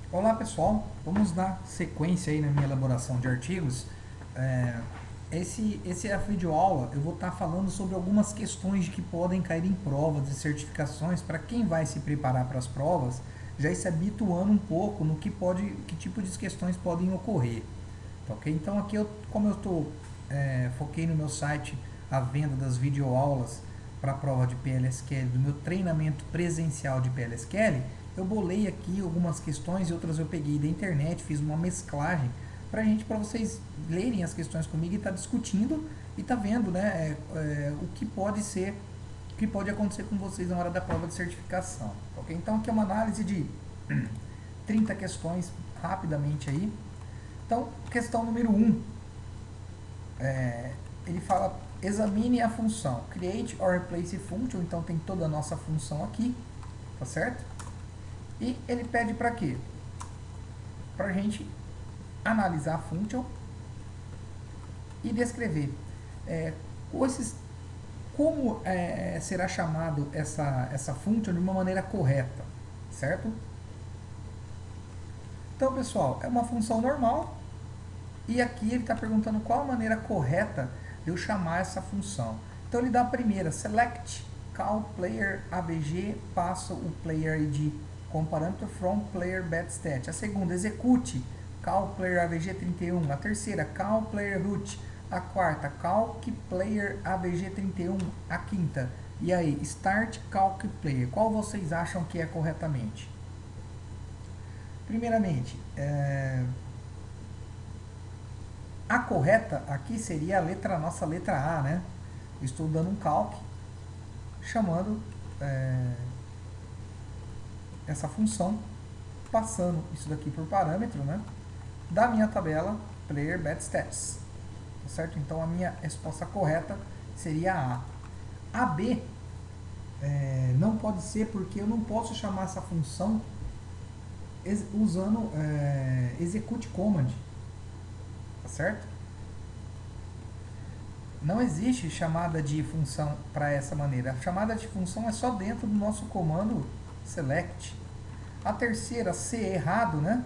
Olá pessoal, vamos dar sequência aí na minha elaboração de artigos. É, esse é a videoaula, eu vou estar falando sobre algumas questões que podem cair em provas e certificações para quem vai se preparar para as provas, já ir se habituando um pouco no que tipo de questões podem ocorrer. Tá ok? Então aqui, como eu foquei no meu site a venda das videoaulas para a prova de PLSQL, do meu treinamento presencial de PLSQL, eu bolei aqui algumas questões e outras eu peguei da internet, fiz uma mesclagem para vocês lerem as questões comigo e estar discutindo e tá vendo, né, o que pode ser, o que pode acontecer com vocês na hora da prova de certificação. Ok? Então aqui é uma análise de 30 questões rapidamente aí. Então, questão número 1, ele fala, examine a função create or replace function, então tem toda a nossa função aqui, tá certo? E ele pede para quê? Para a gente analisar a function e descrever é, esses, como será chamado essa function de uma maneira correta, certo? Então, pessoal, é uma função normal e aqui ele está perguntando qual a maneira correta de eu chamar essa função. Então ele dá a primeira, select call player abg, passa o player id com parâmetro from player betstat. A segunda, execute call player abg 31. A terceira, call player root. A quarta, calc player abg 31. A quinta, e aí, start calc player. Qual vocês acham que é corretamente? Primeiramente, a correta aqui seria a nossa letra A, né? Estou dando um calc chamando essa função, passando isso daqui por parâmetro, né? Da minha tabela player betstats, tá certo? Então a minha resposta correta seria a A. A B não pode ser porque eu não posso chamar essa função usando execute command, tá certo? Não existe chamada de função para essa maneira. A chamada de função é só dentro do nosso comando select. A terceira, C, errado, né?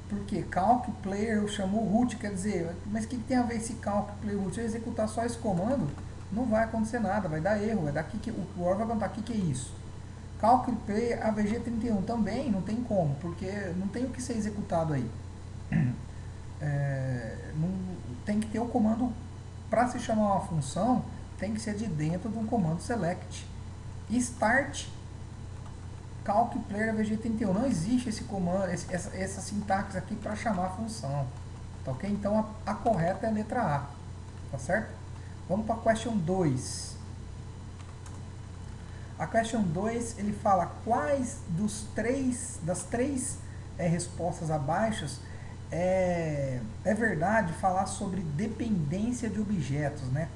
Porque calc player chamou root, quer dizer, mas o que tem a ver esse calc player root? Se eu executar só esse comando, não vai acontecer nada, vai dar erro, vai dar aqui que o OR vai perguntar o que é isso. Calc player AVG31 também não tem como, porque não tem o que ser executado aí. Não, tem que ter o comando para se chamar uma função, tem que ser de dentro de um comando select. Start calc player vg31. Não existe esse comando, essa sintaxe aqui para chamar a função. Tá ok? Então a correta é a letra A. Tá certo? Vamos para a question 2. A question 2 ele fala quais das três respostas abaixo é verdade falar sobre dependência de objetos, né?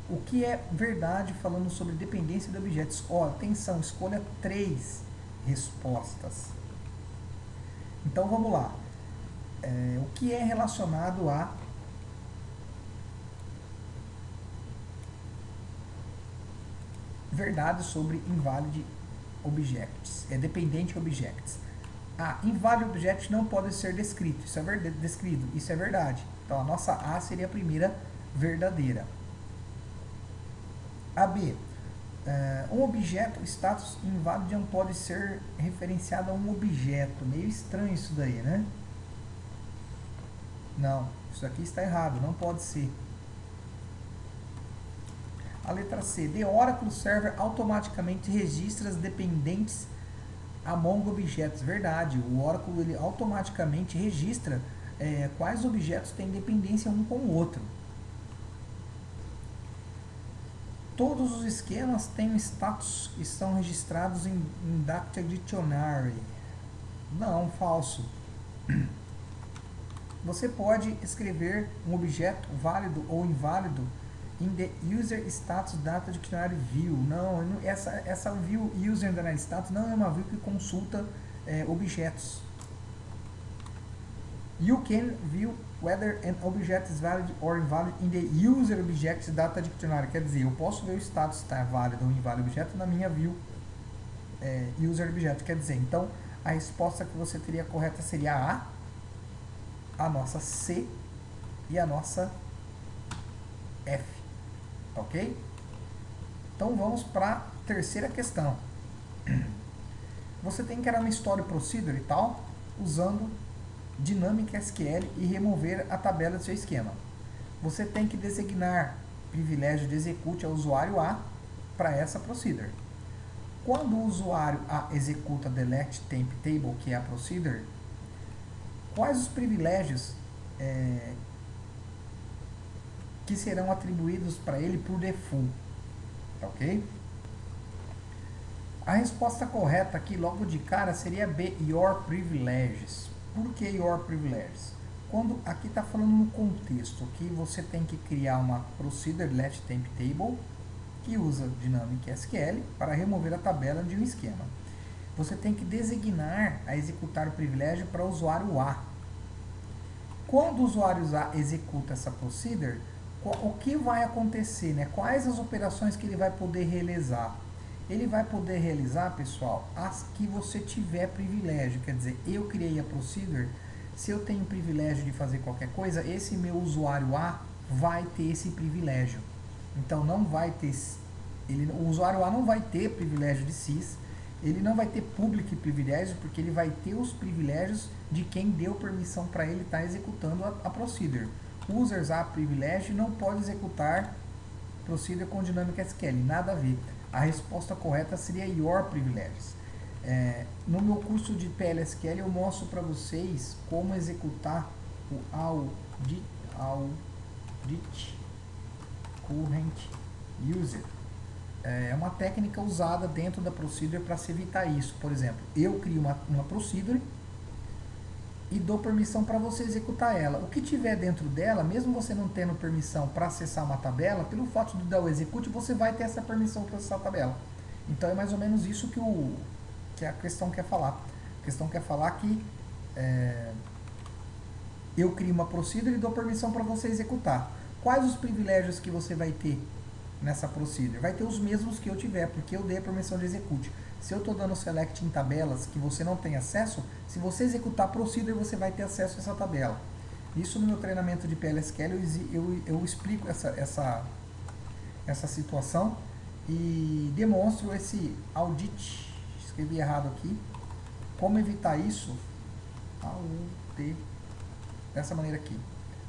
O que é verdade falando sobre dependência de objetos? Ó, atenção, escolha 3 respostas. Então vamos lá. O que é relacionado a verdade sobre invalid objects? É dependente objects. Invalid objects não pode ser descrito. Isso é verdade. Então a nossa A seria a primeira verdadeira. A B. Um objeto, status inválido não pode ser referenciado a um objeto. Meio estranho isso daí, né? Não, isso aqui está errado, não pode ser. A letra C. The Oracle Server automaticamente registra as dependentes among objetos. Verdade, o Oracle ele automaticamente registra quais objetos têm dependência um com o outro. Todos os esquemas têm um status e são registrados em Data Dictionary. Não, falso. Você pode escrever um objeto válido ou inválido in the User Status Data Dictionary View. Não, essa view User Data Status não é uma view que consulta objetos. You can view whether an object is valid or invalid in the user object data dictionary. Quer dizer, eu posso ver o status está válido ou inválido objeto na minha view user object. Quer dizer, então a resposta que você teria correta seria a nossa C e a nossa F, ok? Então vamos para a terceira questão. Você tem que criar uma story procedure e tal, usando Dynamic SQL e remover a tabela do seu esquema. Você tem que designar privilégio de execute ao usuário A para essa procedure. Quando o usuário A executa delete temp table, que é a procedure, quais os privilégios que serão atribuídos para ele por default, ok? A resposta correta aqui, logo de cara, seria B, your privileges. Por que your privileges? Quando aqui está falando no contexto que você tem que criar uma procedure let temp table que usa Dynamic SQL para remover a tabela de um esquema. Você tem que designar a executar o privilégio para o usuário A. Quando o usuário A executa essa procedure, o que vai acontecer, né? Quais as operações que ele vai poder realizar? Ele vai poder realizar, pessoal, as que você tiver privilégio. Quer dizer, eu criei a procedure, se eu tenho privilégio de fazer qualquer coisa, esse meu usuário A vai ter esse privilégio. Então não vai ter, o usuário A não vai ter privilégio de sys, ele não vai ter public privilégio, porque ele vai ter os privilégios de quem deu permissão para ele estar executando a procedure. Users A privilégio não pode executar procedure com Dynamic SQL, nada a ver. A resposta correta seria your privileges. No meu curso de PLSQL eu mostro para vocês como executar o audit current user. É uma técnica usada dentro da procedure para se evitar isso. Por exemplo, eu crio uma procedure e dou permissão para você executar ela. O que tiver dentro dela, mesmo você não tendo permissão para acessar uma tabela, pelo fato de dar o execute, você vai ter essa permissão para acessar a tabela. Então é mais ou menos isso que a questão quer falar. A questão quer falar que eu crio uma procedure e dou permissão para você executar. Quais os privilégios que você vai ter nessa procedure? Vai ter os mesmos que eu tiver, porque eu dei a permissão de execute. Se eu estou dando select em tabelas que você não tem acesso, se você executar procedure, você vai ter acesso a essa tabela. Isso no meu treinamento de PLSQL eu explico essa situação e demonstro esse audit, escrevi errado aqui, como evitar isso, dessa maneira aqui,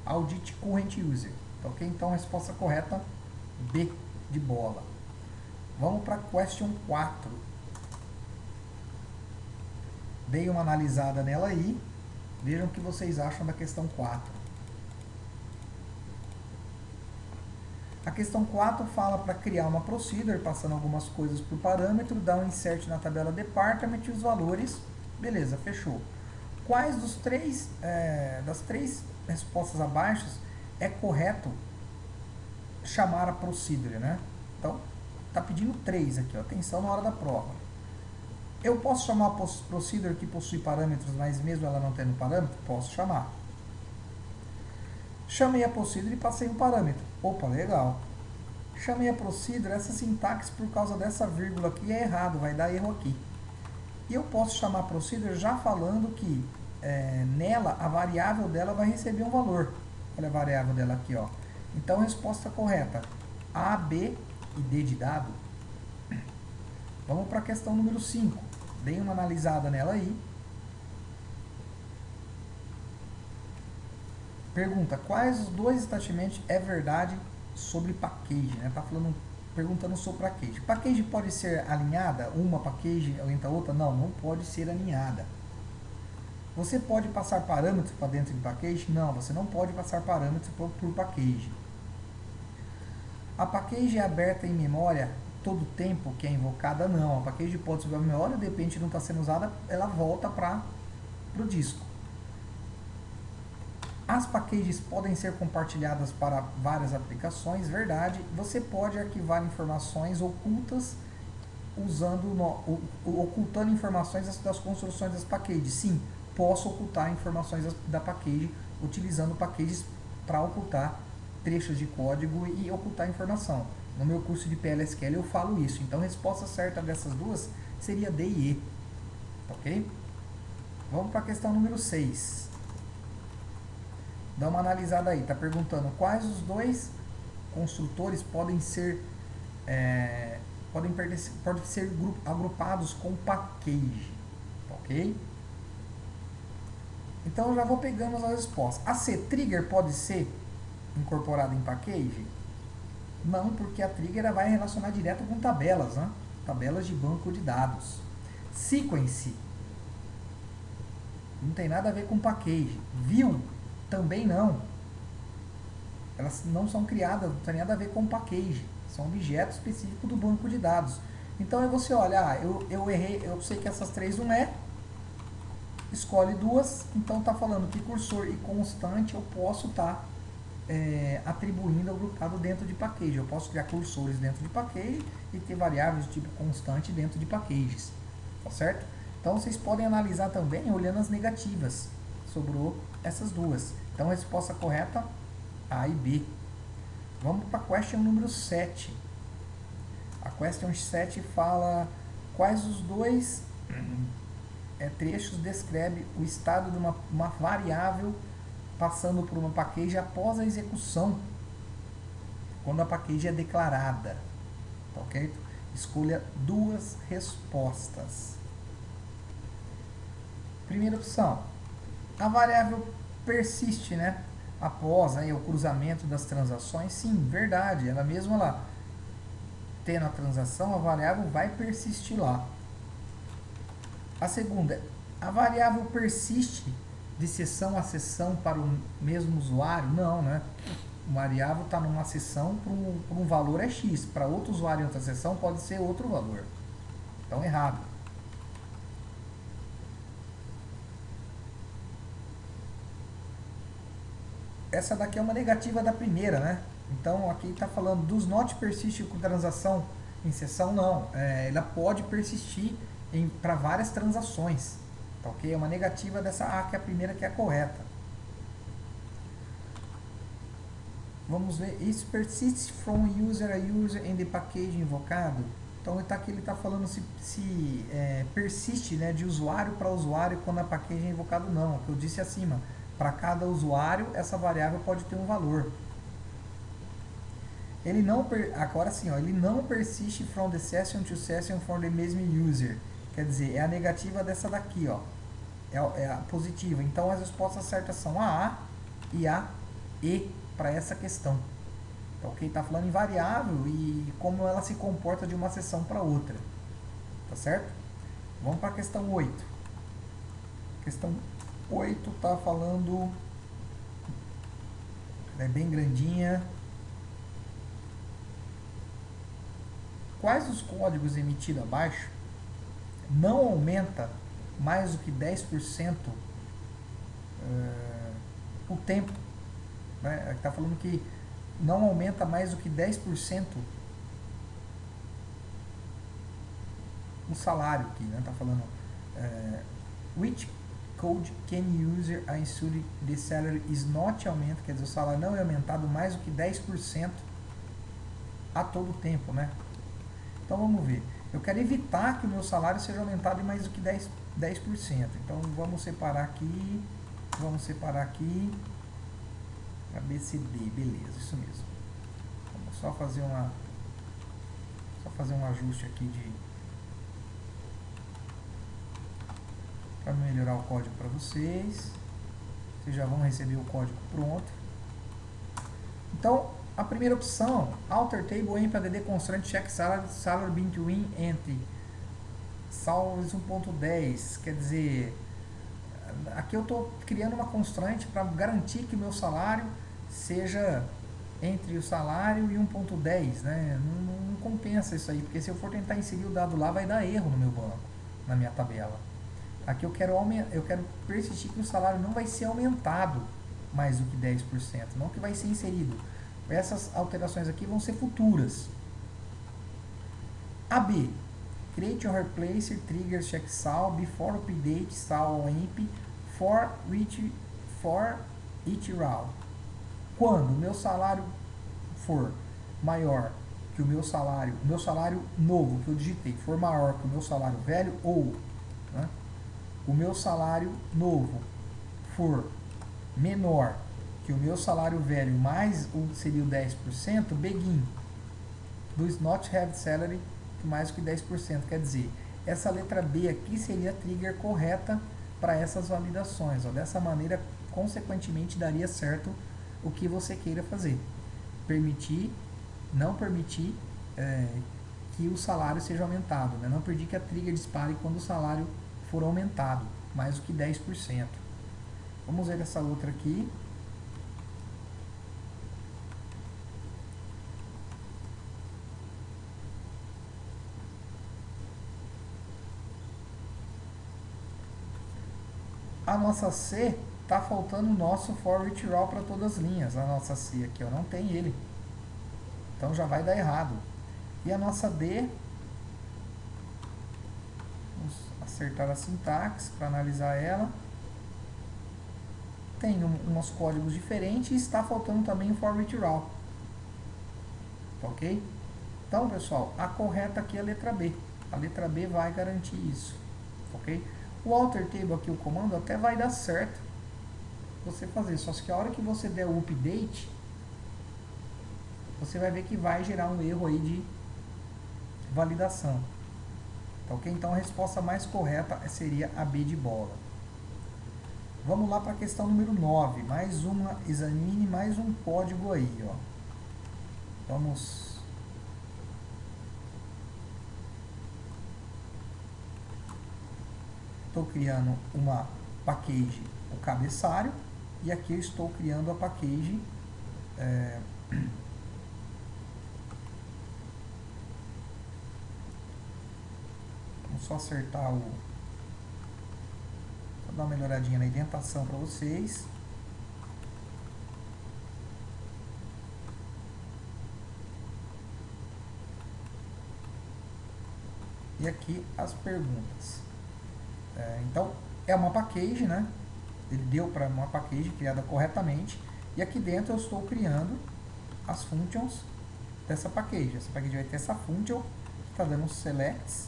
audit current user, ok? Então a resposta correta, B de bola. Vamos para a question 4. Dei uma analisada nela aí. Vejam o que vocês acham da questão 4. A questão 4 fala para criar uma procedure, passando algumas coisas por parâmetro, dar um insert na tabela department e os valores. Beleza, fechou. Quais das três respostas abaixo é correto chamar a procedure, né? Então, tá pedindo 3 aqui, ó. Atenção na hora da prova. Eu posso chamar a procedure que possui parâmetros, mas mesmo ela não tendo parâmetro, posso chamar. Chamei a procedure e passei um parâmetro. Opa, legal. Chamei a procedure, essa sintaxe por causa dessa vírgula aqui é errado, vai dar erro aqui. E eu posso chamar a procedure já falando que nela, a variável dela vai receber um valor. Olha a variável dela aqui, ó. Então, resposta correta, A, B e D de dado. Vamos para a questão número 5. Dei uma analisada nela aí. Pergunta, quais os dois statements é verdade sobre package, né? Tá perguntando sobre package. Package pode ser alinhada? Uma package orienta a outra? Não, não pode ser alinhada. Você pode passar parâmetros para dentro de package? Não, você não pode passar parâmetros por package. A package é aberta em memória todo o tempo que é invocada? Não, a package pode subir a memória, de repente não está sendo usada, ela volta para o disco. As packages podem ser compartilhadas para várias aplicações, verdade. Você pode arquivar informações ocultas ocultando informações das construções das packages. Sim, posso ocultar informações da package utilizando packages para ocultar trechos de código e ocultar informação. No meu curso de PLSQL eu falo isso. Então a resposta certa dessas duas seria D e E. Ok? Vamos para a questão número 6. Dá uma analisada aí. Está perguntando quais os dois construtores podem ser podem ser agrupados com package, ok? Então eu já vou pegando as respostas. A C, trigger pode ser incorporada em package? Não, porque a trigger ela vai relacionar direto com tabelas, né? Tabelas de banco de dados. Sequence não tem nada a ver com package. View também não. Elas não são criadas, não tem nada a ver com package. São objetos específicos do banco de dados. Então aí você olha, eu errei, eu sei que essas três não é. Escolhe duas, então está falando que cursor e constante eu posso estar atribuindo agrupado dentro de package. Eu posso criar cursores dentro de package e ter variáveis do tipo constante dentro de packages, tá certo? Então vocês podem analisar também olhando as negativas. Sobrou essas duas. Então a resposta correta A e B. Vamos para a question número 7. A question 7 fala quais os dois trechos descreve o estado de uma variável passando por uma package após a execução, quando a package é declarada. Tá ok? Escolha duas respostas. Primeira opção, a variável persiste, né? Após aí, o cruzamento das transações. Sim, verdade, ela mesma lá tendo a transação, a variável vai persistir lá. A segunda, a variável persiste de sessão a sessão para o mesmo usuário? Não, né? O variável está numa sessão para um valor é X, para outro usuário em outra sessão pode ser outro valor. Então, errado. Essa daqui é uma negativa da primeira, né? Então, aqui está falando does not persist com transação em sessão, não. Ela pode persistir para várias transações. Tá ok? É uma negativa dessa A, que é a primeira que é a correta. Vamos ver. Is persist from user a user in the package invocado? Então aqui ele está falando se persiste, né, de usuário para usuário quando a package é invocado. Não. O que eu disse acima. Para cada usuário, essa variável pode ter um valor. Ele não agora sim, ó, ele não persiste from the session to session for the mesmo user. Quer dizer, é a negativa dessa daqui, ó. É a positiva. Então as respostas certas são a e a E para essa questão. Tá ok? Tá falando em variável e como ela se comporta de uma sessão para outra. Tá certo? Vamos para a questão 8. Questão 8 tá falando, é bem grandinha. Quais os códigos emitidos abaixo não aumenta mais do que 10% o tempo? Né? Está falando que não aumenta mais do que 10% o salário aqui, né? Está falando which code can user ensure the salary is not aumenta, quer dizer, o salário não é aumentado mais do que 10% a todo tempo, né? Então vamos ver. Eu quero evitar que o meu salário seja aumentado em mais do que 10%. Então vamos separar aqui. Vamos separar aqui. ABCD, beleza, isso mesmo. Vamos só fazer um ajuste aqui para melhorar o código para vocês. Vocês já vão receber o código pronto. Então, a primeira opção, alter table em PDD constraint check salary between entre salaries 1.10, quer dizer, aqui eu estou criando uma constraint para garantir que o meu salário seja entre o salário e 1.10, né? Não compensa isso aí, porque se eu for tentar inserir o dado lá, vai dar erro no meu banco, na minha tabela. Aqui eu quero persistir que o salário não vai ser aumentado mais do que 10%, não que vai ser inserido. Essas alterações aqui vão ser futuras. AB. Create or replace trigger check sal before update sal emp for each row. Quando o meu salário for maior que o meu salário novo que eu digitei for maior que o meu salário velho, ou, né, o meu salário novo for menor que o meu salário velho mais seria o 10%, begin does not have salary mais que 10%. Quer dizer, essa letra B aqui seria a trigger correta para essas validações. Ó. Dessa maneira, consequentemente, daria certo o que você queira fazer. Permitir, não permitir que o salário seja aumentado. Né? Não permitir que a trigger dispare quando o salário for aumentado, mais do que 10%. Vamos ver essa outra aqui. A nossa C, tá faltando o nosso for each row para todas as linhas. A nossa C aqui, ó, não tem ele. Então já vai dar errado. E a nossa D, vamos acertar a sintaxe para analisar ela. Tem uns códigos diferentes e está faltando também o for each row. Ok? Então, pessoal, a correta aqui é a letra B. A letra B vai garantir isso. Ok? O alter table aqui, o comando, até vai dar certo você fazer. Só que a hora que você der o update, você vai ver que vai gerar um erro aí de validação. Tá ok? Então, a resposta mais correta seria a B de bola. Vamos lá para a questão número 9. Mais uma, examine mais um código aí. Ó. Vamos... Estou criando uma package, o cabeçalho, e aqui eu estou criando a package vamos só acertar o... Vou dar uma melhoradinha na indentação para vocês. E aqui as perguntas. Então, é uma package, né? Ele deu para uma package criada corretamente. E aqui dentro eu estou criando as functions dessa package. Essa package vai ter essa function que está dando selects.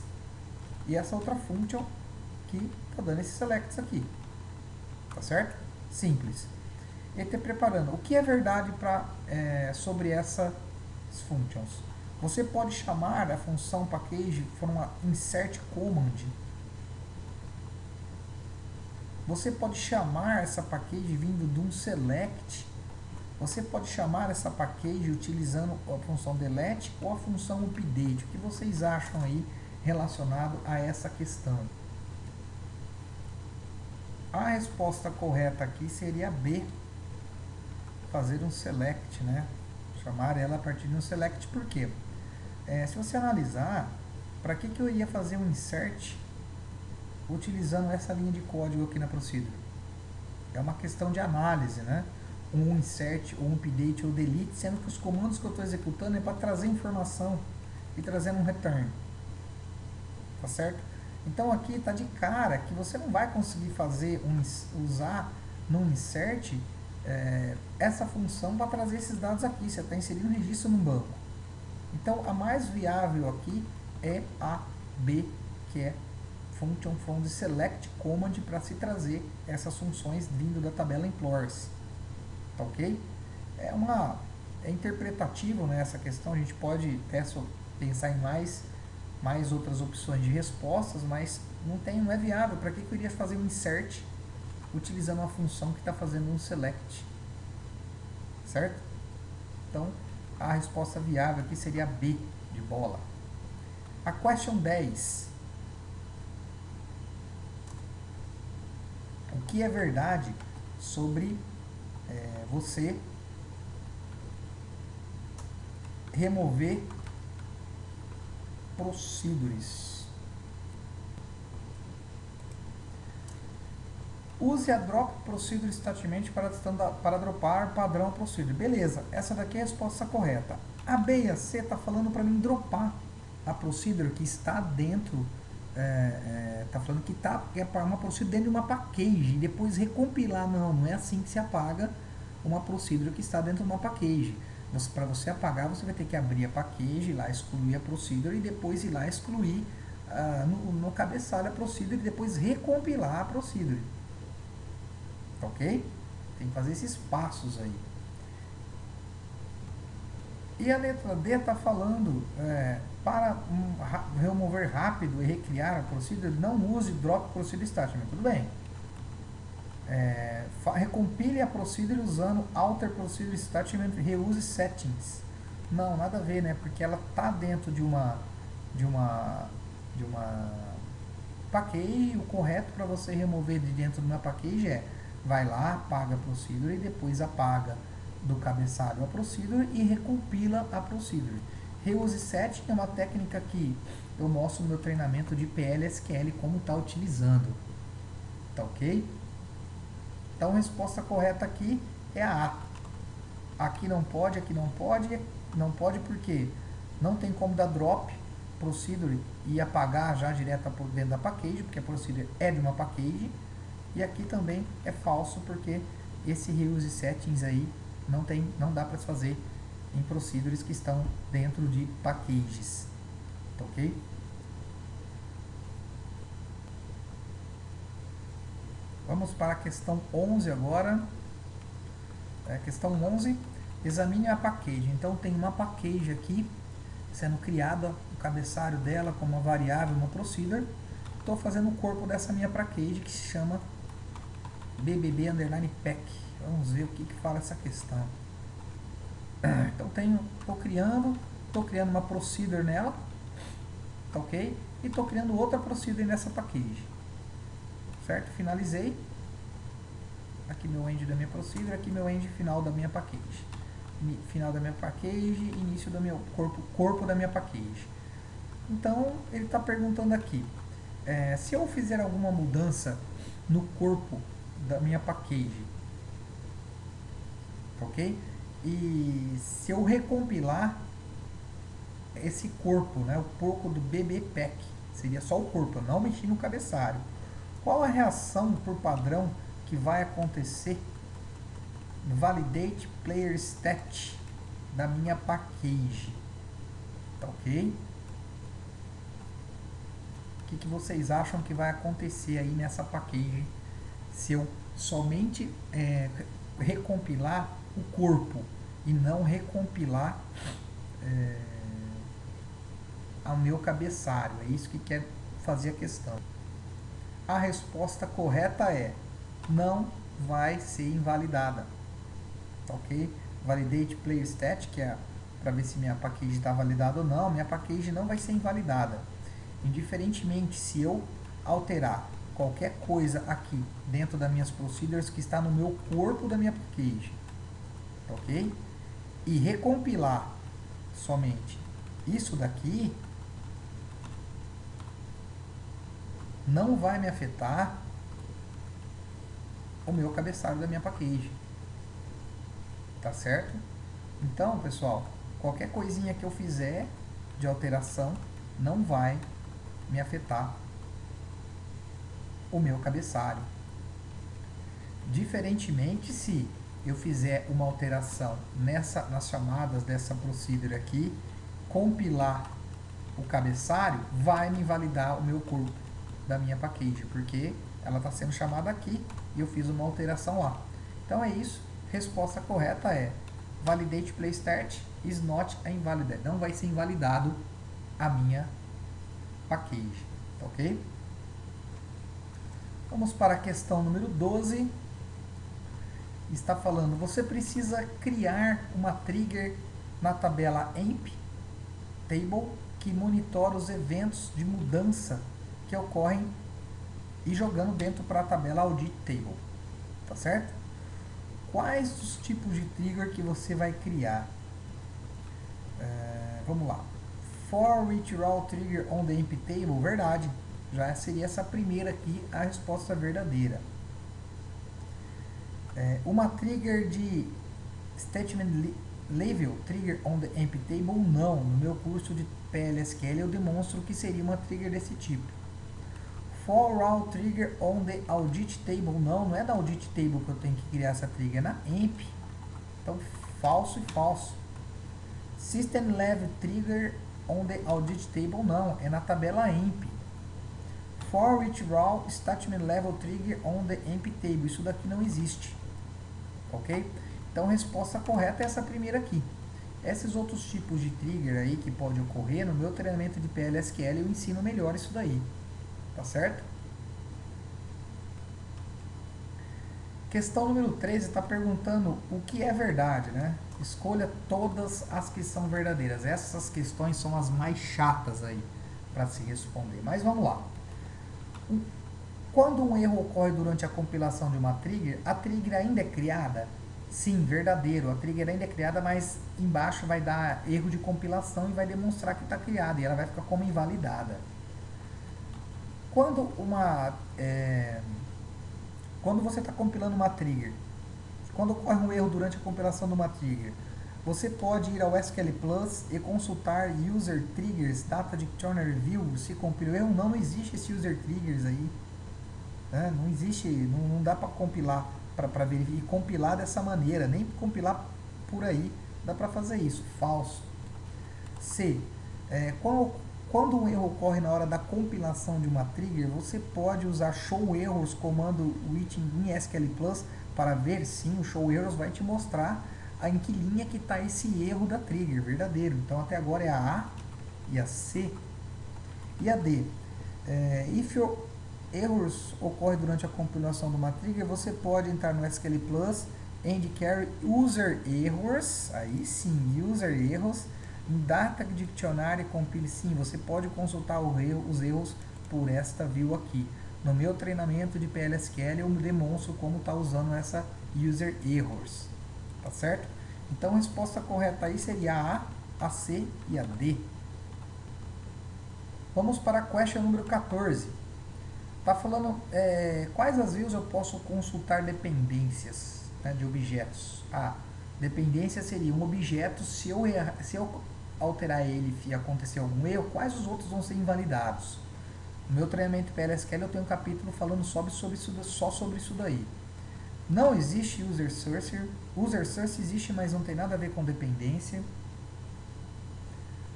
E essa outra function que está dando esses selects aqui. Tá certo? Simples. E está preparando. O que é verdade sobre essas functions? Você pode chamar a função package por uma insert command. Você pode chamar essa package vindo de um select. Você pode chamar essa package utilizando a função delete ou a função update. O que vocês acham aí relacionado a essa questão? A resposta correta aqui seria B. Fazer um select, né? Chamar ela a partir de um select. Por quê? Se você analisar, para que eu iria fazer um insert utilizando essa linha de código aqui na procedure? É uma questão de análise, né? Um insert, ou um update, ou delete, sendo que os comandos que eu estou executando é para trazer informação e trazer um return. Tá certo? Então aqui está de cara que você não vai conseguir usar no insert essa função para trazer esses dados aqui. Você está inserindo um registro no banco. Então a mais viável aqui é a B, que é function from the select command, para se trazer essas funções vindo da tabela employers. Tá ok? É interpretativo, né, essa questão. A gente pode pensar em mais outras opções de respostas, mas não é viável. Para que eu iria fazer um insert utilizando uma função que está fazendo um select? Certo? Então, a resposta viável aqui seria B de bola. A question 10. O que é verdade sobre você remover procedures? Use a drop procedure statement para dropar padrão procedure. Beleza, essa daqui é a resposta correta. A B e a C está falando para mim dropar a procedure que está dentro, está falando que é uma procedure dentro de uma package e depois recompilar. Não é assim que se apaga uma procedure que está dentro de uma package. Para você apagar, você vai ter que abrir a package, ir lá excluir a procedure e depois ir lá excluir no cabeçalho a procedure e depois recompilar a procedure. Ok? Tem que fazer esses passos aí. E a letra D está falando, para remover rápido e recriar a procedure, não use drop procedure statement. Tudo bem. Recompile a procedure usando alter procedure statement, reuse settings. Não, nada a ver, né? Porque ela está dentro de uma package. O correto para você remover de dentro de uma package vai lá, apaga a procedure e depois apaga do cabeçalho a procedure e recompila a procedure. Reuse setting é uma técnica que eu mostro no meu treinamento de PL/SQL como está utilizando. Tá ok? Então a resposta correta aqui é a A. Aqui não pode porque não tem como dar drop procedure e apagar já direto por dentro da package, porque a procedure é de uma package. E aqui também é falso porque esse reuse settings aí não dá para fazer em procedures que estão dentro de packages. Tá ok? Vamos para a questão 11 agora. Questão 11, examine a package. Então tem uma package aqui sendo criada, o cabeçalho dela como uma variável, uma procedure. Estou fazendo o corpo dessa minha package que se chama BBB_pack. Vamos ver o que fala essa questão. Então estou criando uma procedure nela, tá ok? E estou criando outra procedure nessa package, certo? Finalizei. Aqui meu end da minha procedure, aqui meu end final da minha package. Final da minha package, início do meu corpo da minha package. Então ele está perguntando aqui, se eu fizer alguma mudança no corpo da minha package, ok? E se eu recompilar esse corpo, né, o corpo do BB_pack, seria só o corpo, eu não mexi no cabeçalho. Qual a reação por padrão que vai acontecer no validate player stat da minha package? Tá ok? O que vocês acham que vai acontecer aí nessa package se eu somente recompilar o corpo e não recompilar ao meu cabeçalho? É isso que quer fazer a questão. A resposta correta é: não vai ser invalidada. Tá ok? Validate player stat, que é para ver se minha package está validada ou não. Minha package não vai ser invalidada. Indiferentemente se eu alterar qualquer coisa aqui dentro das minhas procedures que está no meu corpo da minha package, tá ok? E recompilar somente isso daqui, não vai me afetar o meu cabeçalho da minha package. Tá certo? Então, pessoal, qualquer coisinha que eu fizer de alteração não vai me afetar o meu cabeçalho. Diferentemente, se eu fizer uma alteração nas chamadas dessa procedure aqui, compilar o cabeçalho, vai me invalidar o meu corpo da minha package, porque ela está sendo chamada aqui e eu fiz uma alteração lá. Então é isso. Resposta correta é: validate play start is not invalid. Não vai ser invalidado a minha package, tá ok? Vamos para a questão número 12. Está falando, você precisa criar uma trigger na tabela emp table que monitora os eventos de mudança que ocorrem e jogando dentro para a tabela audit table, tá certo? Quais os tipos de trigger que você vai criar? Vamos lá. For which row trigger on the emp table? Verdade. Já seria essa primeira aqui a resposta verdadeira. Uma trigger de statement level trigger on the emp table? Não. No meu curso de PL/SQL eu demonstro que seria uma trigger desse tipo. For row trigger on the audit table? Não é da audit table que eu tenho que criar essa trigger, é na emp. Então, falso e falso. System level trigger on the audit table? Não, é na tabela emp. for each raw statement level trigger on the empty table. Isso daqui não existe. Ok? Então a resposta correta é essa primeira aqui. Esses outros tipos de trigger aí que pode ocorrer, no meu treinamento de PLSQL eu ensino melhor isso daí. Tá certo? Questão número 13 está perguntando o que é verdade, né? Escolha todas as que são verdadeiras. Essas questões são as mais chatas aí para se responder. Mas vamos lá. Quando um erro ocorre durante a compilação de uma trigger, a trigger ainda é criada? Sim, verdadeiro. A trigger ainda é criada, mas embaixo vai dar erro de compilação e vai demonstrar que está criada. E ela vai ficar como invalidada. Quando você está compilando uma trigger, quando ocorre um erro durante a compilação de uma trigger, você pode ir ao SQL Plus e consultar User Triggers Data Dictionary View se compila o erro. Não existe esse User Triggers aí. Né? Não existe, não dá para compilar, para verificar e compilar dessa maneira, nem compilar por aí dá para fazer isso. Falso. C. Quando um erro ocorre na hora da compilação de uma trigger, você pode usar show errors comando with em SQL Plus para ver sim, o show errors vai te mostrar em que linha que está esse erro da trigger, verdadeiro. Então até agora é a A e a C. E a D. If your errors ocorre durante a compilação de uma trigger, você pode entrar no SQL Plus and carry user errors, aí sim, user errors, em Data Dictionary Compile, sim, você pode consultar os erros por esta view aqui. No meu treinamento de PLSQL eu demonstro como está usando essa user errors, tá certo? Então a resposta correta aí seria a C e a D. Vamos para a question número 14. Está falando quais as views eu posso consultar dependências, né, de objetos. Dependência seria um objeto, se eu alterar ele e acontecer algum erro, quais os outros vão ser invalidados. No meu treinamento PLSQL eu tenho um capítulo falando só sobre isso daí. Não existe user source. User source existe, mas não tem nada a ver com dependência.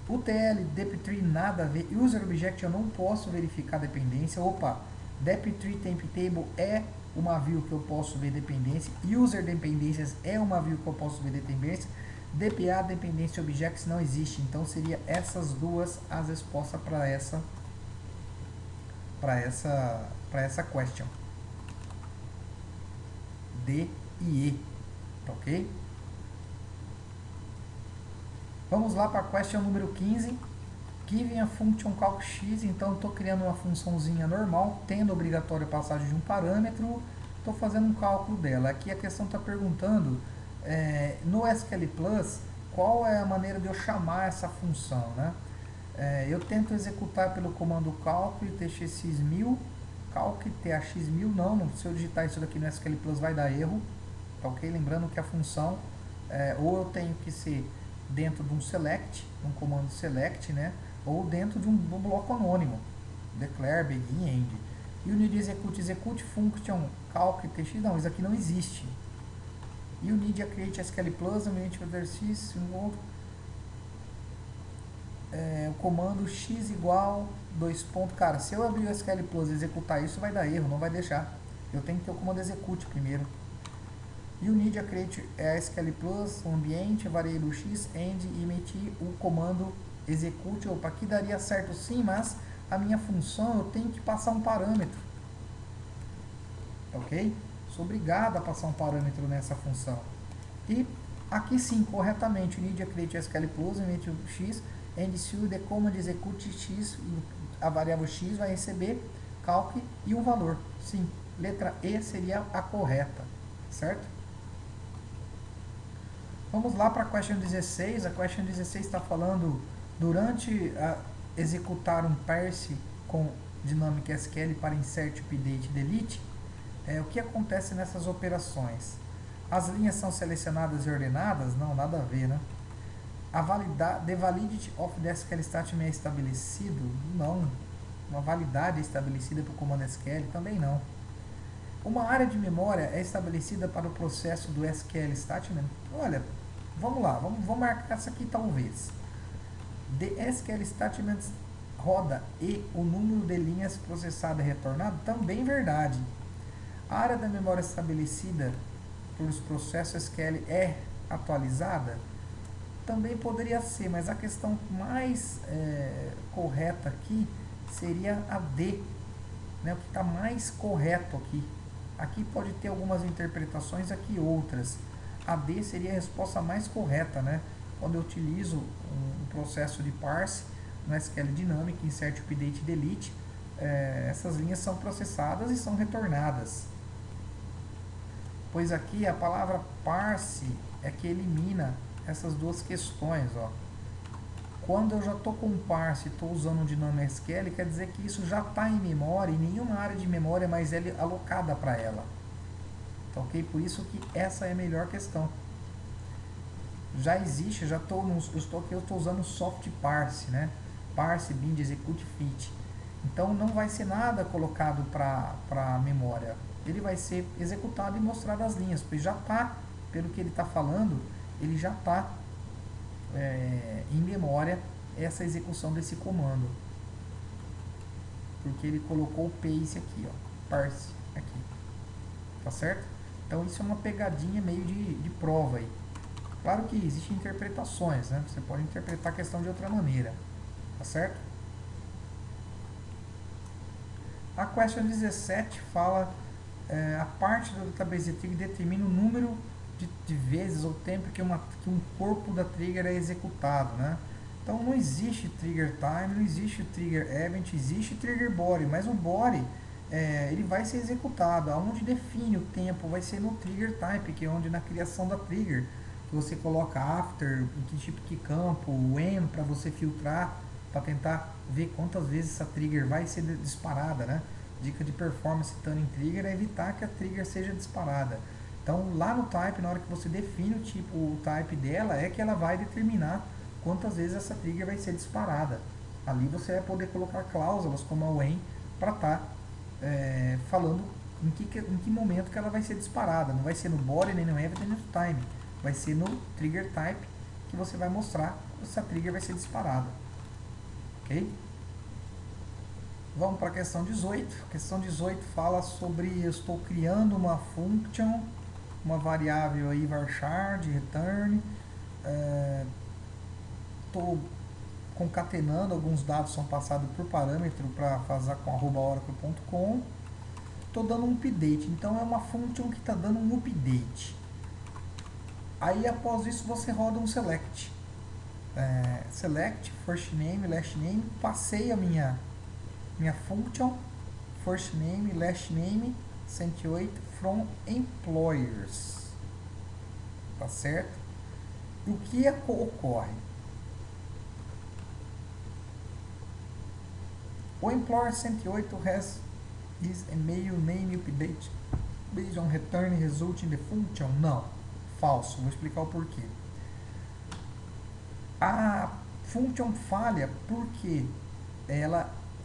UTL, dep3, nada a ver. User object eu não posso verificar dependência. Dep3 temp table é uma view que eu posso ver dependência. User dependências é uma view que eu posso ver dependência. DPA, dependência objects, não existe. Então seria essas duas as respostas para essa question. D e E. Ok? Vamos lá para a question número 15. Given a function calc x, então eu estou criando uma funçãozinha normal, tendo obrigatória passagem de um parâmetro, estou fazendo um cálculo dela. Aqui a questão está perguntando, no SQL Plus, qual é a maneira de eu chamar essa função, né? Eu tento executar pelo comando calc tx1000, calc tx1000, não, se eu digitar isso daqui no SQL Plus vai dar erro, tá ok? Lembrando que a função, ou eu tenho que ser dentro de um select, um comando select, né? Ou dentro de um bloco anônimo, declare, begin, end. Unit execute function calc tx, não, isso aqui não existe. You need a create SQL Plus, ambiente exercício, o comando x igual 2 pontos. Cara, se eu abrir o SQL Plus e executar isso, vai dar erro, não vai deixar. Eu tenho que ter o comando execute primeiro. You need a create SQL Plus, o ambiente, variável x, end, e emitir o comando execute. Aqui daria certo sim, mas a minha função eu tenho que passar um parâmetro. Ok? Sou obrigado a passar um parâmetro nessa função. E aqui sim, corretamente, you need a create SQL Plus, emitir o x, and se o comando execute x, a variável x vai receber calc e um valor. Sim, letra E seria a correta, certo? Vamos lá para a question 16. A question 16 está falando, durante executar um parse com Dynamic SQL para insert, update, delete, o que acontece nessas operações? As linhas são selecionadas e ordenadas? Não, nada a ver, né? The validity of the SQL statement é estabelecido? Não. Uma validade é estabelecida para o comando SQL? Também não. Uma área de memória é estabelecida para o processo do SQL statement? Olha, vamos lá, vamos marcar essa aqui talvez. The SQL statement roda e o número de linhas processadas e retornado, também verdade. A área da memória estabelecida pelos processos SQL é atualizada? Também poderia ser, mas a questão mais correta aqui seria a D, né? O que está mais correto aqui. Aqui pode ter algumas interpretações, aqui outras. A D seria a resposta mais correta, né? Quando eu utilizo um processo de parse no SQL Dynamic, insert, update, delete, essas linhas são processadas e são retornadas. Pois aqui a palavra parse é que elimina essas duas questões, ó. Quando eu já estou com parse e estou usando um Dynamic SQL, quer dizer que isso já está em memória e nenhuma área de memória mais é alocada para ela. Tá, ok? Por isso que essa é a melhor questão. Já existe, eu estou usando o soft parse, né? Parse, bind, execute, fit. Então não vai ser nada colocado para a memória. Ele vai ser executado e mostrado as linhas, pois já está, pelo que ele está falando, ele já está em memória essa execução desse comando. Porque ele colocou o paste aqui, ó, parse aqui. Tá certo? Então isso é uma pegadinha meio de prova aí. Claro que existem interpretações, né? Você pode interpretar a questão de outra maneira. Tá certo? A question 17 fala a parte do database trigger determina o número de vezes ou tempo que um corpo da trigger é executado, né? Então não existe trigger time, não existe trigger event, existe trigger body, mas o body ele vai ser executado. Aonde define o tempo vai ser no trigger type, que é onde na criação da trigger que você coloca after, em que tipo de campo, when, para você filtrar, para tentar ver quantas vezes essa trigger vai ser disparada, né? Dica de performance turning trigger é evitar que a trigger seja disparada. Então lá no type, na hora que você define o tipo, o type dela, é que ela vai determinar quantas vezes essa trigger vai ser disparada. Ali você vai poder colocar cláusulas como a when para estar falando em que momento que ela vai ser disparada. Não vai ser no body, nem no event, nem no time. Vai ser no trigger type que você vai mostrar se a trigger vai ser disparada. Ok? Vamos para a questão 18. A questão 18 fala sobre eu estou criando uma function, uma variável aí varchar de return. Estou concatenando, alguns dados são passados por parâmetro para fazer com @oracle.com. Estou dando um update, então é uma function que está dando um update. Aí após isso você roda um select. Select, first name, last name, passei a minha function, first name, last name, 108 from employers. Tá certo? E o que ocorre? O employer 108 has is a mail name update based on return result in the function? Não, falso. Vou explicar o porquê. A function falha porque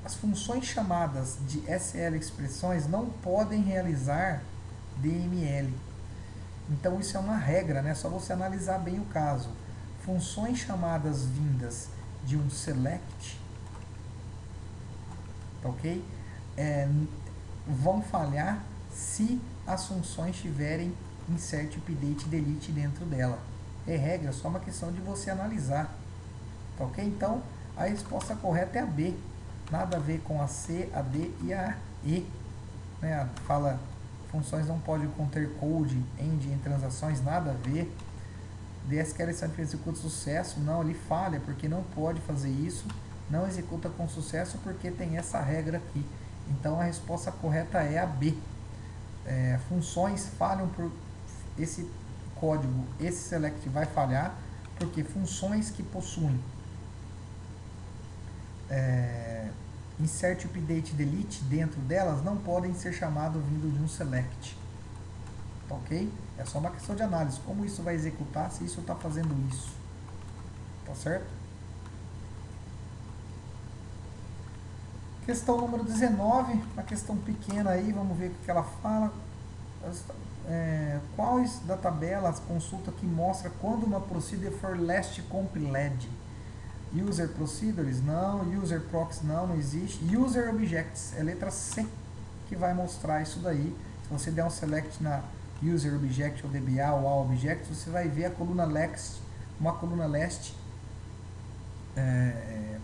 as funções chamadas de SL expressões não podem realizar DML. Então isso é uma regra, né? Só você analisar bem o caso. Funções chamadas vindas de um select, ok? Vão falhar se as funções tiverem insert, update, delete dentro dela. É regra, só uma questão de você analisar. Tá, ok? Então a resposta correta é a B. Nada a ver com a C, a D e a E. Né? Fala, funções não podem conter code, end em transações, nada a ver. DSQL sempre executa sucesso, não, ele falha porque não pode fazer isso. Não executa com sucesso porque tem essa regra aqui. Então a resposta correta é a B. Funções falham por esse código, esse select vai falhar porque funções que possuem insert, update, delete dentro delas não podem ser chamados vindo de um select. Tá, ok? É só uma questão de análise. Como isso vai executar se isso está fazendo isso? Tá certo? Questão número 19, uma questão pequena aí, vamos ver o que ela fala. Quais da tabela consulta que mostra quando uma procedure for last compiled? User Procedures, não. User Proxy, não existe. User Objects, é letra C que vai mostrar isso daí. Se você der um select na User Object ou DBA ou All Objects, você vai ver a coluna last, uma coluna last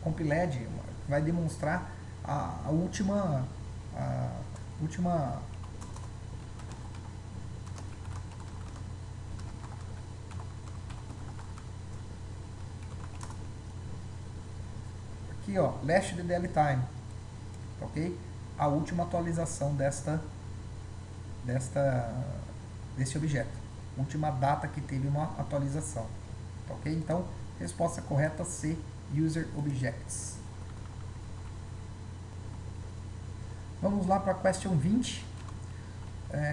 compiled, que vai demonstrar a última aqui, ó, last DDL time, ok? A última atualização desse objeto, última data que teve uma atualização, ok? Então, resposta correta C, User Objects. Vamos lá para a question 20.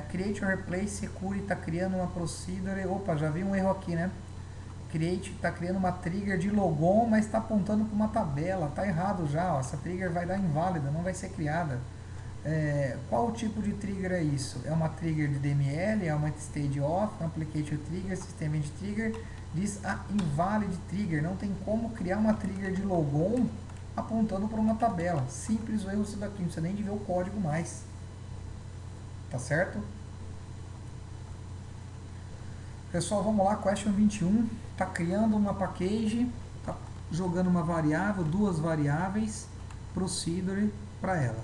Create or replace, Secure está criando uma procedure. Opa, já vi um erro aqui, né? Create está criando uma trigger de logon, mas está apontando para uma tabela. Está errado já, ó. Essa trigger vai dar inválida, não vai ser criada. Qual o tipo de trigger é isso? É uma trigger de DML, é uma stage off, application trigger, system end trigger. Diz a invalid trigger. Não tem como criar uma trigger de logon apontando para uma tabela. Simples o erro isso daqui, não precisa nem de ver o código mais. Tá certo? Pessoal, vamos lá, question 21. Tá criando uma package, tá jogando uma variável, duas variáveis, procedure para ela.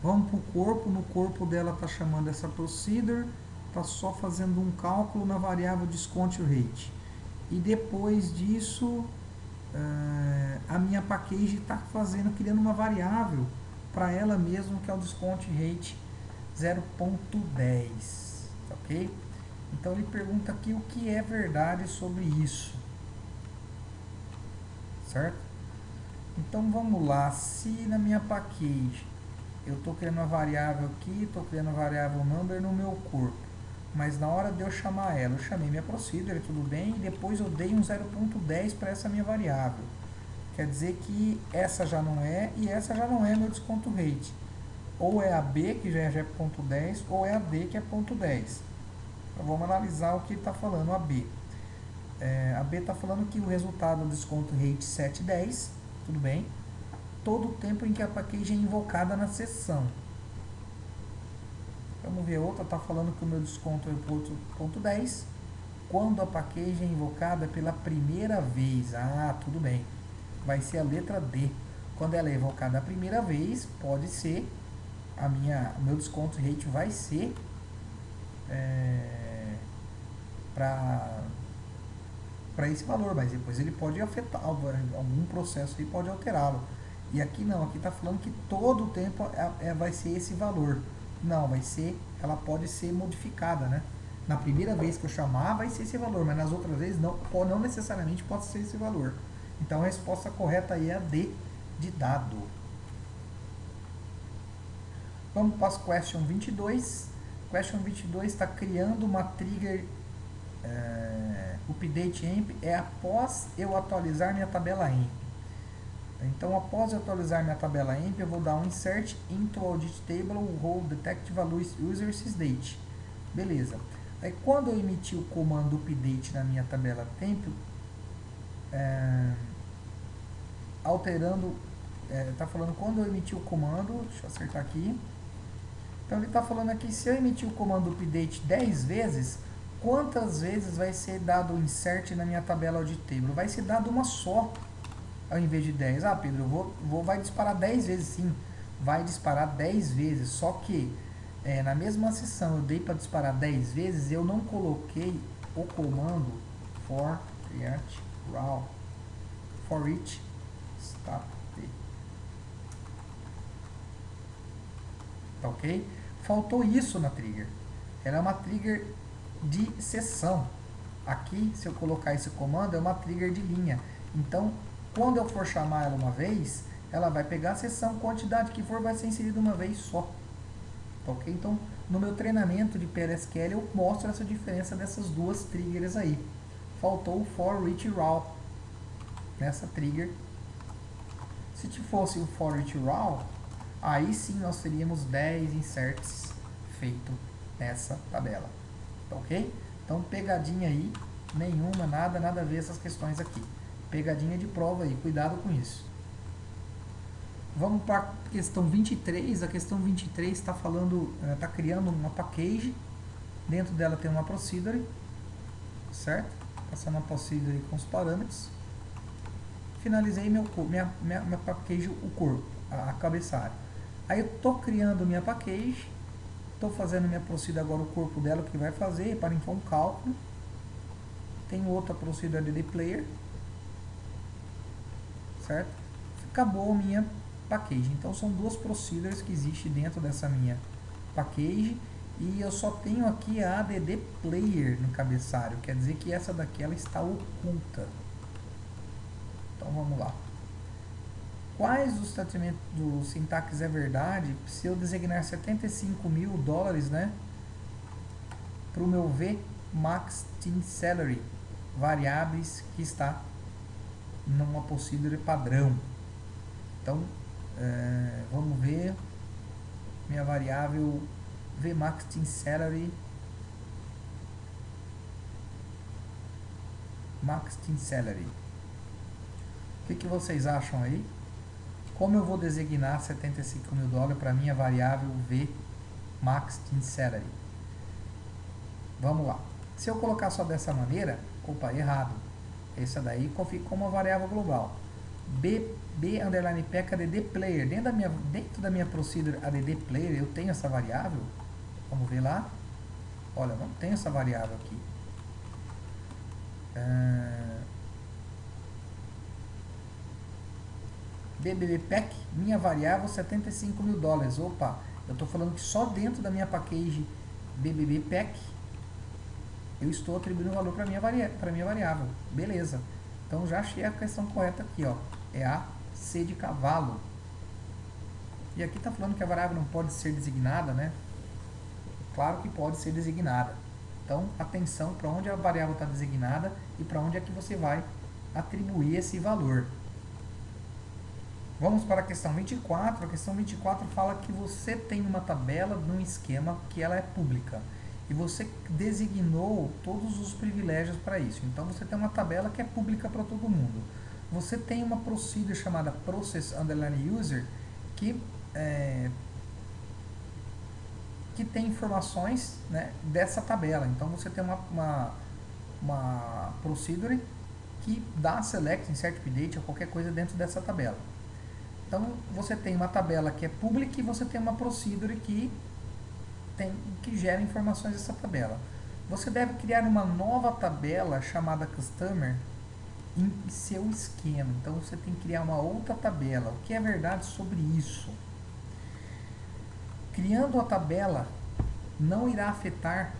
Vamos para o corpo, no corpo dela tá chamando essa procedure, tá só fazendo um cálculo na variável discount rate. E depois disso, a minha package está criando uma variável para ela mesmo, que é o discount rate 0.10, ok? Então ele pergunta aqui o que é verdade sobre isso, certo? Então vamos lá, se na minha package eu estou criando uma variável aqui, estou criando uma variável number no meu corpo, mas na hora de eu chamar ela, eu chamei minha procedure, tudo bem, e depois eu dei um 0.10 para essa minha variável. Quer dizer que essa já não é e essa já não é meu desconto rate. Ou é a B, que já é 0.10, ou é a D, que é 0.10. Então vamos analisar o que está falando a B. A B está falando que o resultado do desconto rate 710, tudo bem, todo o tempo em que a package é invocada na sessão. Vamos ver outra, está falando que o meu desconto é 0.10 quando a package é invocada pela primeira vez. Ah, tudo bem. Vai ser a letra D. Quando ela é invocada a primeira vez, pode ser, o meu desconto rate vai ser para esse valor, mas depois ele pode afetar, algum processo aí pode alterá-lo. E aqui não, aqui está falando que todo o tempo vai ser esse valor. Não, ela pode ser modificada, né? Na primeira vez que eu chamar vai ser esse valor, mas nas outras vezes não necessariamente pode ser esse valor. Então a resposta correta aí é a D, de dado. Vamos para a question 22. Question 22 está criando uma trigger update amp, é após eu atualizar minha tabela amp. Então, após eu atualizar minha tabela amp, eu vou dar um insert into audit table role detect value user sysdate. Beleza. Aí, quando eu emitir o comando update na minha tabela temp, alterando, está falando quando eu emitir o comando, deixa eu acertar aqui. Então, ele está falando aqui, se eu emitir o comando update 10 vezes, quantas vezes vai ser dado o insert na minha tabela audit table? Vai ser dado uma só, ao invés de 10. Ah, Pedro, vai disparar 10 vezes, sim. Vai disparar 10 vezes, só que na mesma sessão eu dei para disparar 10 vezes, eu não coloquei o comando for each raw, for each stop. Tá ok? Faltou isso na trigger. Ela é uma trigger de sessão. Aqui, se eu colocar esse comando, é uma trigger de linha. Então, quando eu for chamar ela uma vez, ela vai pegar a sessão, quantidade que for vai ser inserida uma vez só. Tá ok? Então, no meu treinamento de PLSQL, eu mostro essa diferença dessas duas triggers aí. Faltou o for each raw nessa trigger. Se fosse o for each raw, aí sim nós teríamos 10 inserts feito nessa tabela. Tá ok? Então, pegadinha aí, nenhuma, nada a ver essas questões aqui. Pegadinha de prova aí, cuidado com isso. Vamos para a questão 23. A questão 23 está falando, está criando uma package. Dentro dela tem uma procedure, certo? Passando uma procedure com os parâmetros. Finalizei minha package, o corpo, a cabeçalho. Aí eu estou criando minha package, estou fazendo minha procedure agora, o corpo dela, o que vai fazer, para então um cálculo. Tem outra procedure de player, certo? Acabou minha package. Então são duas procedures que existem dentro dessa minha package. E eu só tenho aqui a add player no cabeçalho, quer dizer que essa daqui ela está oculta. Então vamos lá. Quais os tratamentos do sintaxe é verdade se eu designar 75 mil dólares, né, para o meu V max team salary, variáveis que está numa procedure padrão. Então vamos ver minha variável Vmax Team Salary, Max Team Salary. O que vocês acham aí? Como eu vou designar 75 mil dólares para minha variável Vmax Team Salary? Vamos lá. Se eu colocar só dessa maneira, opa, errado. Essa daí fica como uma variável global. B underline pack add player. Dentro da minha procedure add player eu tenho essa variável. Vamos ver lá. Olha, não tem essa variável aqui. BBB pack, minha variável 75 mil dólares. Opa, eu estou falando que só dentro da minha package BBB pack eu estou atribuindo valor para minha variável. Beleza. Então já achei a questão correta aqui, ó. É a C de cavalo. E aqui está falando que a variável não pode ser designada, né? Claro que pode ser designada. Então, atenção para onde a variável está designada e para onde é que você vai atribuir esse valor. Vamos para a questão 24. A questão 24 fala que você tem uma tabela num esquema que ela é pública. E você designou todos os privilégios para isso. Então, você tem uma tabela que é pública para todo mundo. Você tem uma procedure chamada process underline user que tem informações, né, dessa tabela. Então você tem uma procedure que dá select, insert, update ou qualquer coisa dentro dessa tabela. Então você tem uma tabela que é pública e você tem uma procedure que gera informações dessa tabela. Você deve criar uma nova tabela chamada customer em seu esquema. Então você tem que criar uma outra tabela. O que é verdade sobre isso? Criando a tabela não irá afetar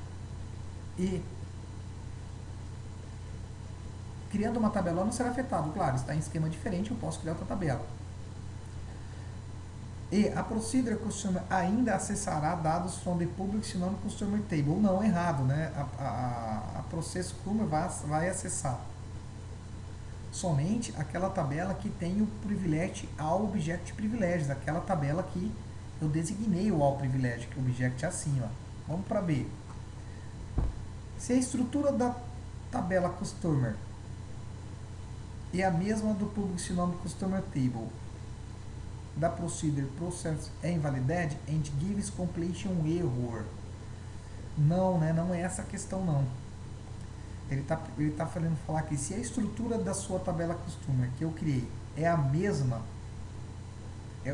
e criando uma tabela não será afetado. Claro, está em esquema diferente, eu posso criar outra tabela. E a procedure customer ainda acessará dados from the public synonym customer table. Não, errado, né? A process customer vai acessar somente aquela tabela que tem o privilege ao object privilege, aquela tabela que eu designei o all privilege, que o object é assim, ó. Vamos para B. Se a estrutura da tabela customer é a mesma do public synonym customer table, da procedure process é invalidade and gives completion error. Não, né? Não é essa a questão, não. Ele tá falando falar que se a estrutura da sua tabela customer que eu criei é a mesma,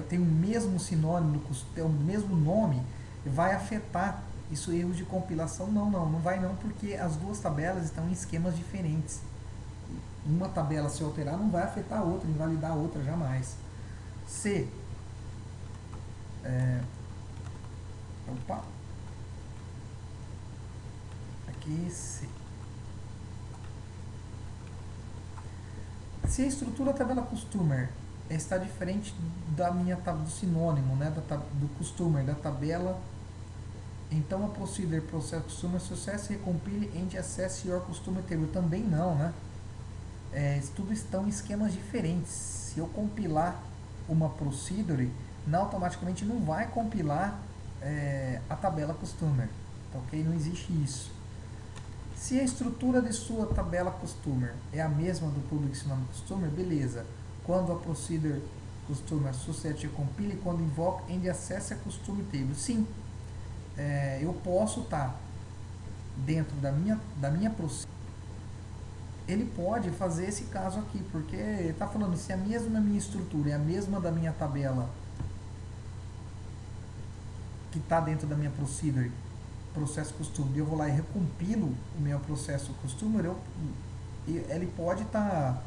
tem o mesmo sinônimo, tem o mesmo nome, vai afetar isso erros de compilação? Não vai não, porque as duas tabelas estão em esquemas diferentes. Uma tabela, se alterar, não vai afetar a outra, invalidar a outra, jamais. C. Opa. Aqui, C. Se a estrutura da tabela customer está diferente da do sinônimo, né, do customer, da tabela, então a procedure process customer success recompile and access your customer table. Também não, né? Tudo estão em esquemas diferentes. Se eu compilar uma procedure, automaticamente não vai compilar a tabela customer, tá, ok? Não existe isso. Se a estrutura de sua tabela customer é a mesma do public synonymo customer, beleza. Quando a procedure customer success compile, quando invoca and access a custom table. Sim, eu posso estar dentro da minha procedure. Ele pode fazer esse caso aqui, porque está falando se a mesma minha estrutura é a mesma da minha tabela que está dentro da minha procedure, processo costume, eu vou lá e recompilo o meu processo customer, ele pode estar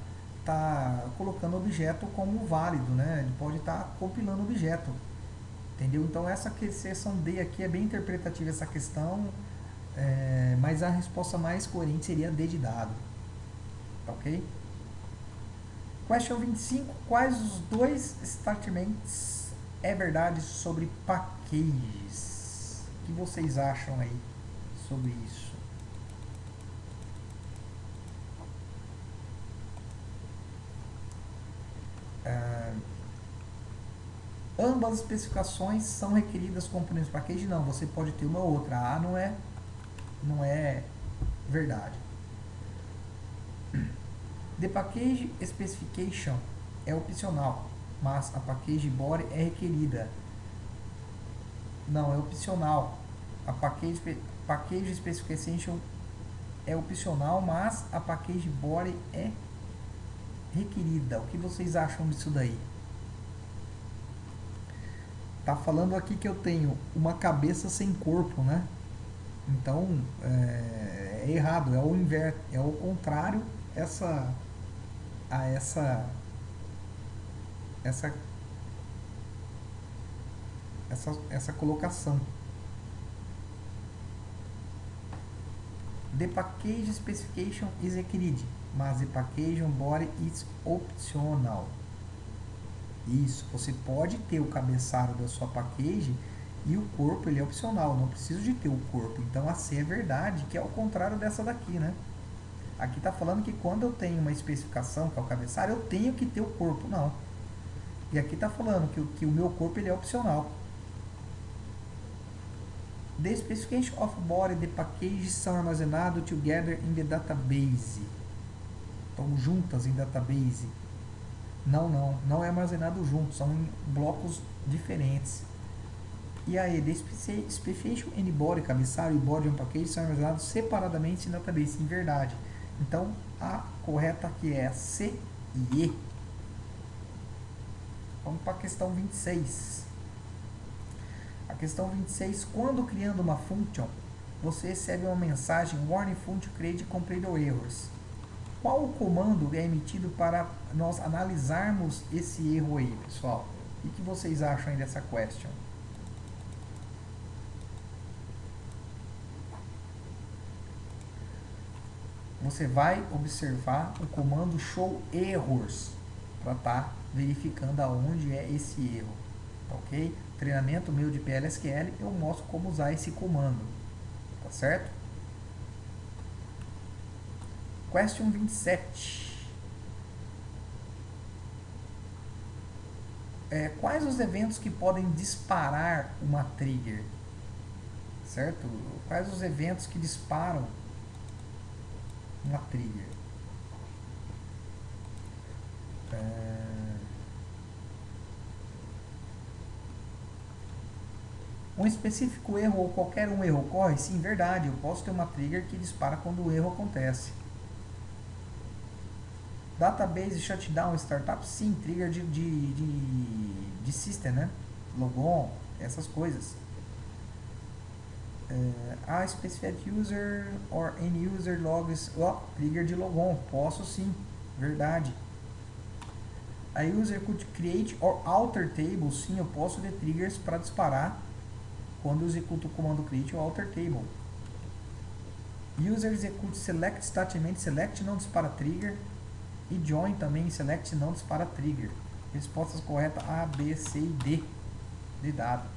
colocando objeto como válido, né? Ele pode estar compilando objeto, entendeu? Então essa seção D aqui é bem interpretativa essa questão, mas a resposta mais coerente seria D de dado, tá ok? Question 25, quais os dois statements é verdade sobre packages? O que vocês acham aí sobre isso? Ambas as especificações são requeridas componentes package? Não, você pode ter uma ou outra. A não é verdade. The package specification é opcional, mas a package body é requerida. Não, é opcional. A package specification é opcional, mas a package body é requerida. O que vocês acham disso daí? Tá falando aqui que eu tenho uma cabeça sem corpo, né? Então é errado, é o inverso, é o contrário a essa colocação. The package specification is required, mas the package body is optional. Isso, você pode ter o cabeçalho da sua package e o corpo ele é opcional, não preciso de ter o corpo. Então a C é verdade, que é o contrário dessa daqui, né? Aqui está falando que quando eu tenho uma especificação, que é o cabeçalho, eu tenho que ter o corpo, não. E aqui está falando que o meu corpo ele é opcional. The specification of body e the package são armazenados together in the database. Estão juntas em database. Não é armazenado junto, são em blocos diferentes. E aí, the specification and body, cabeçalho e body and package são armazenados separadamente em database, em verdade. Então, a correta aqui é a C e E. Vamos para a questão 26. A questão 26, quando criando uma function, você recebe uma mensagem warning function create completed errors. Qual o comando é emitido para nós analisarmos esse erro aí, pessoal? O que vocês acham aí dessa question? Você vai observar o comando show errors para estar verificando aonde é esse erro, ok? Treinamento meu de PLSQL, eu mostro como usar esse comando, tá certo? Question 27. Quais os eventos que podem disparar uma trigger? Certo? Quais os eventos que disparam uma trigger? Um específico erro ou qualquer um erro ocorre? Sim, verdade. Eu posso ter uma trigger que dispara quando o erro acontece. Database shutdown startup? Sim, trigger de system, né? Logon, essas coisas. A specified user or any user logs, trigger de logon, posso sim, verdade. A user could create or alter table, sim, eu posso ter triggers para disparar quando eu executo o comando create ou alter table. User execute select statement, select não dispara trigger, e join também, select não dispara trigger. Respostas corretas A, B, C e D de dado.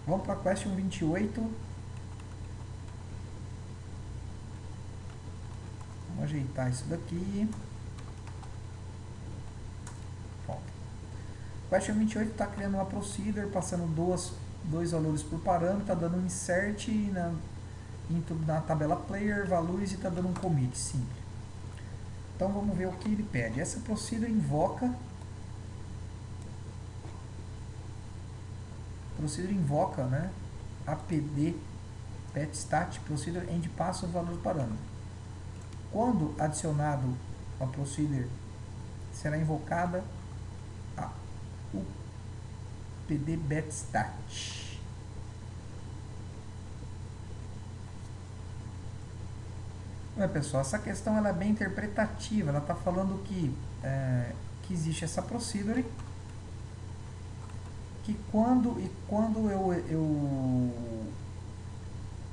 Vamos para a question 28. Vamos ajeitar isso daqui. Pronto. Question 28 está criando uma procedure, passando dois valores por parâmetro, está dando um insert into na tabela player, values e está dando um commit simples. Então vamos ver o que ele pede. Essa procedure invoca né, apd betstat procedure and passa o valor do parâmetro. Quando adicionado a procedure, será invocada a upd betstat. Pessoal, essa questão ela é bem interpretativa. Ela está falando que existe essa procedure, que quando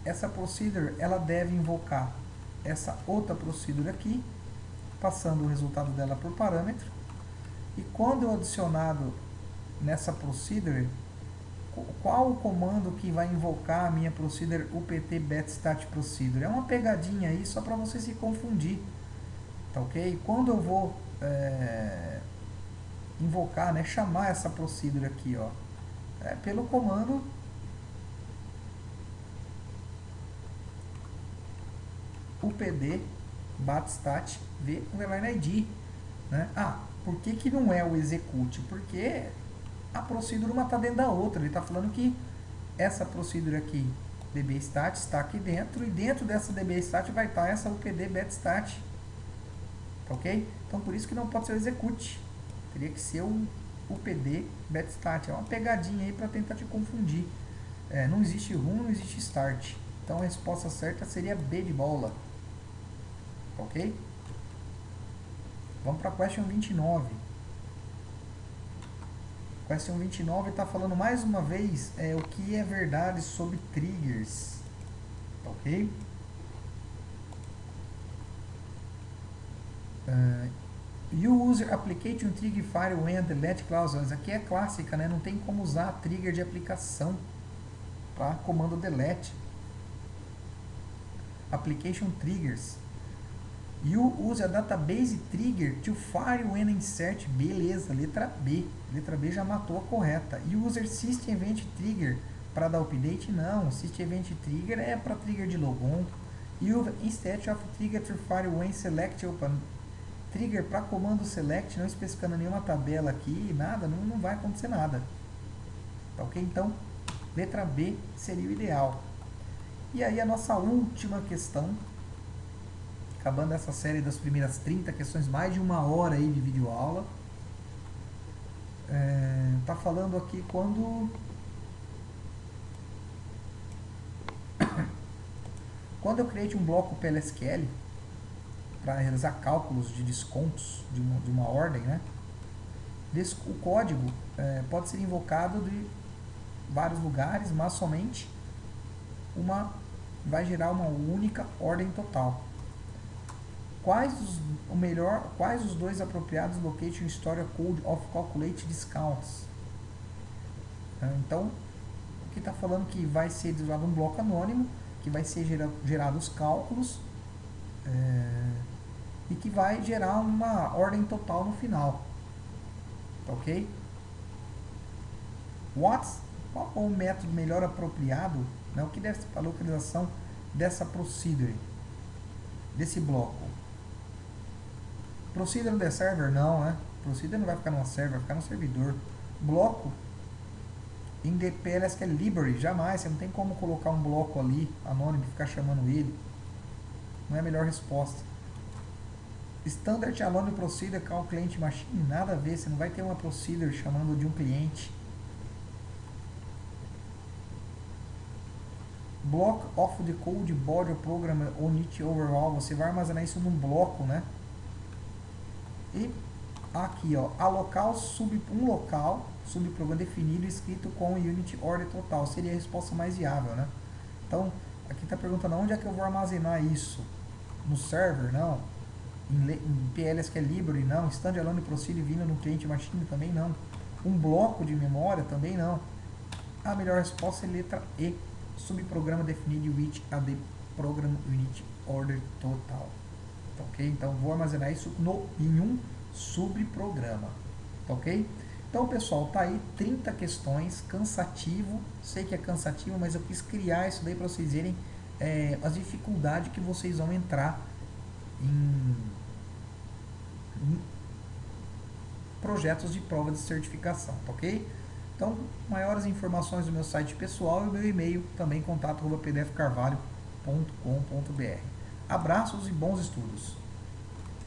essa procedure ela deve invocar essa outra procedure aqui, passando o resultado dela por parâmetro, e quando eu adicionado nessa procedure, qual o comando que vai invocar a minha procedure upt betstat procedure? É uma pegadinha aí só para você se confundir, tá ok? Quando eu vou invocar, né, chamar essa procedure aqui, ó, pelo comando upd betstat v _id, né? Por que não é o execute? Porque a procedure uma está dentro da outra. Ele está falando que essa procedure aqui, dbstat, está aqui dentro, e dentro dessa dbstat vai estar essa upd betstat, tá ok? Então por isso que não pode ser o execute, teria que ser o upd betstat. É uma pegadinha aí para tentar te confundir. Não existe run, não existe start. Então a resposta certa seria B de bola, ok? Vamos para a question 29. Question 29 está falando mais uma vez o que é verdade sobre triggers, ok? You user application trigger fire when delete clause. Aqui é clássica, né? Não tem como usar trigger de aplicação para comando delete. Application triggers. You use a database trigger to fire when insert. Beleza, letra B. Letra B já matou a correta. You user system event trigger para dar update? Não. System event trigger é para trigger de logon. You instead of trigger to fire when select open. Trigger para comando select, não especificando nenhuma tabela aqui, nada, não vai acontecer nada. Tá ok? Então, letra B seria o ideal. E aí a nossa última questão, acabando essa série das primeiras 30 questões, mais de 1 hora aí de videoaula. Tá falando aqui quando eu criei um bloco PLSQL para realizar cálculos de descontos de uma ordem, né? O código pode ser invocado de vários lugares, mas somente vai gerar uma única ordem total. Quais os dois apropriados location historical code of calculate discounts? Então, aqui está falando que vai ser desenvolvido um bloco anônimo, que vai ser gerado os cálculos e que vai gerar uma ordem total no final. Ok? Qual é o método melhor apropriado? Né? O que deve ser a localização dessa procedure, desse bloco? Procedure no the server? Não, né? Procedure não vai ficar numa server, vai ficar no servidor. Bloco em the PLSQL library? Jamais, você não tem como colocar um bloco ali anônimo e ficar chamando ele. Não é a melhor resposta. Standard Alone Procedure Call Client Machine? Nada a ver, você não vai ter uma procedure chamando de um cliente. Block of the code body program on it overall, você vai armazenar isso num bloco, né? E aqui, ó, alocar um local subprograma definido escrito com unit order total seria a resposta mais viável, né? Então, aqui está perguntando onde é que eu vou armazenar isso? No server? Não. Em PLSQL library? Não. Standalone procedure vindo no cliente machine? Também não. Um bloco de memória? Também não. A melhor resposta é letra E. Subprograma definido with AD program unit order total. Tá ok? Então vou armazenar isso em um subprograma. Tá ok? Então pessoal, tá aí 30 questões, cansativo. Sei que é cansativo, mas eu quis criar isso daí para vocês verem as dificuldades que vocês vão entrar em, em projetos de prova de certificação, tá ok? Então, maiores informações do meu site pessoal e o meu e-mail, também contato@pdfcarvalho.com.br. Abraços e bons estudos!